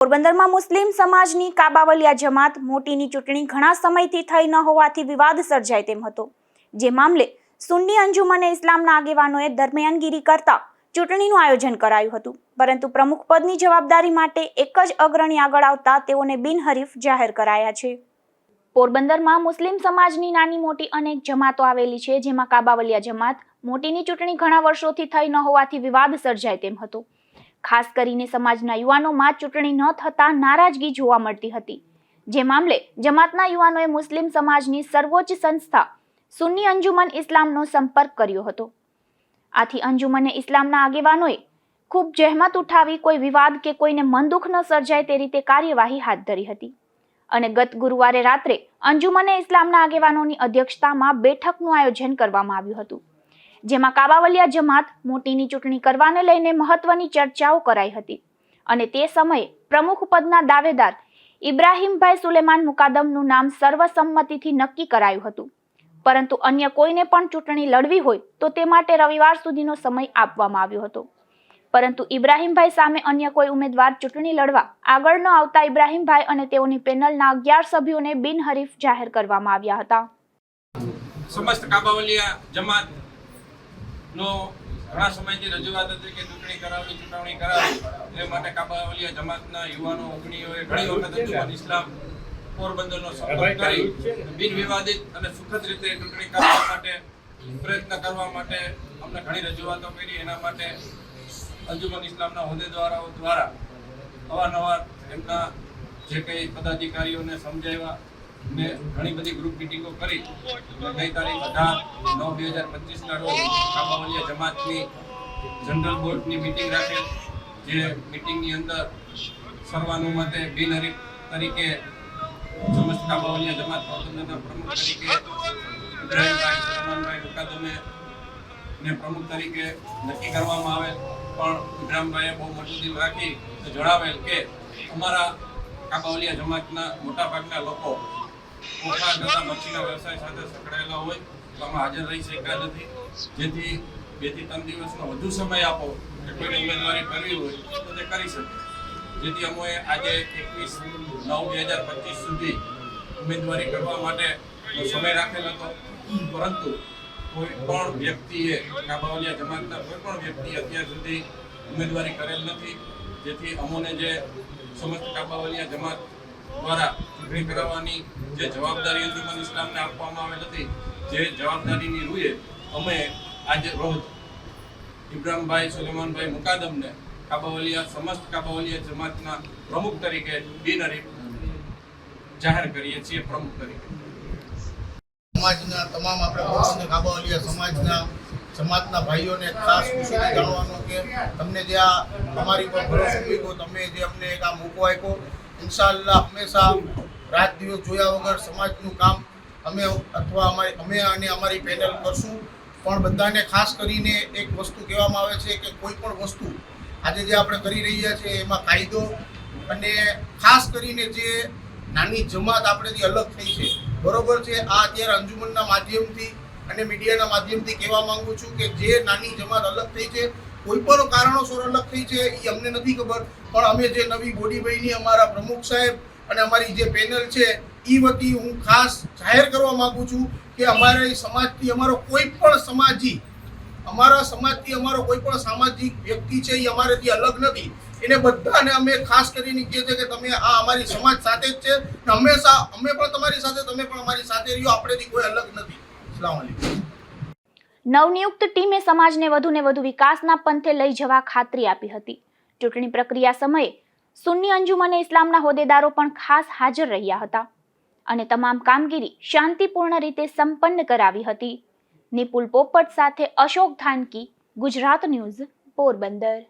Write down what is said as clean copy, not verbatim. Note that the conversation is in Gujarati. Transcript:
પોરબંદરમાં મુસ્લિમ સમાજની કાબાવલિયા જમાત મોટીની ચૂંટણી ઘણા સમયથી થઈ ન હોવાથી વિવાદ સર્જાય તેમ હતો। જે મામલે સુન્ની અંજુમને ઇસ્લામના આગેવાનોએ દરમિયાનગીરી કરતા ચૂંટણીનું આયોજન કરાયું હતું, પરંતુ પ્રમુખ પદની જવાબદારી માટે એક જ અગ્રણી આગળ આવતા તેઓને બિનહરીફ જાહેર કરાયા છે। પોરબંદરમાં મુસ્લિમ સમાજની નાની મોટી અનેક જમાતો આવેલી છે, જેમાં કાબાવલિયા જમાત મોટીની ચૂંટણી ઘણા વર્ષોથી થઈ ન હોવાથી વિવાદ સર્જાય તેમ હતો। ખાસ કરીને સમાજના યુવાનોમાં ચૂંટણી ન થતા નારાજગી જોવા મળતી હતી। જે મામલે જમાતના યુવાનોએ મુસ્લિમ સમાજની સર્વોચ્ચ સંસ્થા સુન્ની અંજુમન ઇસ્લામનો સંપર્ક કર્યો હતો। આથી અંજુમને ઇસ્લામના આગેવાનોએ ખૂબ જહેમત ઉઠાવી કોઈ વિવાદ કે કોઈને મનદુખ ન સર્જાય તે રીતે કાર્યવાહી હાથ ધરી હતી અને ગત ગુરુવારે રાત્રે અંજુમને ઇસ્લામના આગેવાનોની અધ્યક્ષતામાં બેઠકનું આયોજન કરવામાં આવ્યું હતું, જેમાં કાબાવલિયા જમાત મોટીની ચૂંટણી કરવાને લઈને મહત્વની ચર્ચાઓ કરાઈ હતી અને તે સમયે પ્રમુખ પદના દાવેદાર ઇબ્રાહીમભાઈ સુલેમાન મુકાદમનું નામ સર્વસંમતિથી નક્કી કરાયું હતું, પરંતુ અન્ય કોઈને પણ ચૂંટણી લડવી હોય તો તે માટે રવિવાર સુધીનો સમય આપવામાં આવ્યો હતો, પરંતુ ઇબ્રાહીમભાઈ સામે અન્ય કોઈ ઉમેદવાર ચૂંટણી લડવા આગળ ન આવતા ઇબ્રાહીમભાઈ અને તેઓની પેનલના 11 સભ્યોને બિનહરીફ જાહેર કરવામાં આવ્યા હતા। સમસ્ત કાબાવલિયા જમાત નો ઘણા સમયથી રજૂઆત હતી કે ચૂંટણી કરાવી એ માટે કાબાવલિયા જમાતના યુવાનો અગ્રણીઓએ ઘણી વખત અંજુમન ઇસ્લામ પોરબંદરનો સંપર્ક કરી બિનવિવાદિત અને સુખદ રીતે ચૂંટણી કરવા માટે પ્રયત્ન કરવા માટે અમને ઘણી રજૂઆતો કરી। એના માટે અંજુમન ઇસ્લામના હોદ્દેદારો દ્વારા અવારનવાર એમના જે કંઈ પદાધિકારીઓને સમજાવ્યા ને ઘણી બધી ગ્રુપ મીટિંગો કરી। ગઈ તારીખ 18/9/2025 ના રોજ કાબાવલિયા જમાતની જનરલ બોર્ડની મીટિંગ રાખેલ, જે મીટિંગની અંદર સર્વાનુમતે બિનહરીફ તરીકે સમસ્ત કાબાવલિયા જમાત પોરબંદરના પ્રમુખ તરીકે ઇબ્રાહીમભાઈ સુલેમાનભાઈ મુકાદમે ને પ્રમુખ તરીકે નક્કી કરવામાં આવેલ। પણ ઇબ્રાહીમભાઈએ બહુ મોટું દિલ રાખી જણાવેલ કે અમારા કાબાવલિયા જમાતના મોટાભાગના લોકો પોખા તથા મચ્છીના વ્યવસાય સાથે સંકળાયેલા હોય તો આમાં હાજર રહી શક્યા નથી, જેથી 2 થી 3 દિવસનો વધુ સમય આપો કે કોઈને ઉમેદવારી કરવી હોય તો તે કરી શકે, જેથી અમે આજે 21/9/2025 સુધી ઉમેદવારી કરવા માટે સમય રાખેલ હતો, પરંતુ કોઈ પણ વ્યક્તિએ કાબાવલિયા જમાતના કોઈ પણ વ્યક્તિ અત્યાર સુધી ઉમેદવારી કરેલ નથી, જેથી અમોને જે સમસ્ત કાબાવલિયા જમાત દ્વારા ચૂંટણી કરાવવાની જે જવાબદારી અંજુમન ઇસ્લામને આપવામાં આવેલ હતી, જે જવાબદારીની રૂએ અમે આજે રોજ ઇબ્રાહીમભાઈ સુલેમાનભાઈ મુકાદમને સમસ્ત કાબાવલિયા જમાતના પ્રમુખ તરીકે બિનહરીફ જાહેર કરીએ છીએ। પ્રમુખ તરીકે સમાજના તમામ આપણે કાબાવલિયા સમાજના ભાઈઓને ખાસ ખુશીથી જાણવાનું કે તમને જે આ તમારી પર ભરોસો મૂક્યો, તમે જે અમને એક આ મોકો આપ્યો, ઇન્શાઅલ્લાહ હંમેશા રાત દિવસ જોયા વગર સમાજનું કામ અમે અને અમારી પેનલ કરશું। પણ બધાને ખાસ કરીને એક વસ્તુ કહેવામાં આવે છે કે કોઈ પણ વસ્તુ આજે જે આપણે કરી રહ્યા છીએ એમાં કાયદો અને ખાસ કરીને જે નાની જમાત આપણેથી અલગ થઈ છે, બરોબર છે, આ અત્યારે અંજુમનના માધ્યમથી અને મીડિયાના માધ્યમથી કહેવા માંગુ છું કે જે નાની જમાત અલગ થઈ છે, કોઈ પણ કારણોસર અલગ થઈ છે એ અમને નથી ખબર, પણ અમે જે નવી બોડી બની અમારા પ્રમુખ સાહેબ અને અમારી જે પેનલ છે એ વતી હું ખાસ જાહેર કરવા માંગુ છું કે અમારા સમાજથી અમારો કોઈ પણ સામાજિક વ્યક્તિ છે એ અમારેથી અલગ નથી। એને બધાને અમે ખાસ કરીને કહે છે કે તમે આ અમારી સમાજ સાથે જ છે, હંમેશા અમે પણ તમારી સાથે, તમે પણ અમારી સાથે રહ્યો, આપણેથી કોઈ અલગ નથી। અસ્સલામ વાલેકુમ। નવનિયુક્ત ટીમે સમાજને વધુને વધુ વિકાસના પંથે લઈ જવા ખાતરી આપી હતી। ચૂંટણી પ્રક્રિયા સમયે સુન્ની અંજુમને ઇસ્લામના હોદ્દેદારો પણ ખાસ હાજર રહ્યા હતા અને તમામ કામગીરી શાંતિપૂર્ણ રીતે સંપન્ન કરાવી હતી। નિપુલ પોપટ સાથે અશોક ધાનકી, ગુજરાત ન્યૂઝ, પોરબંદર।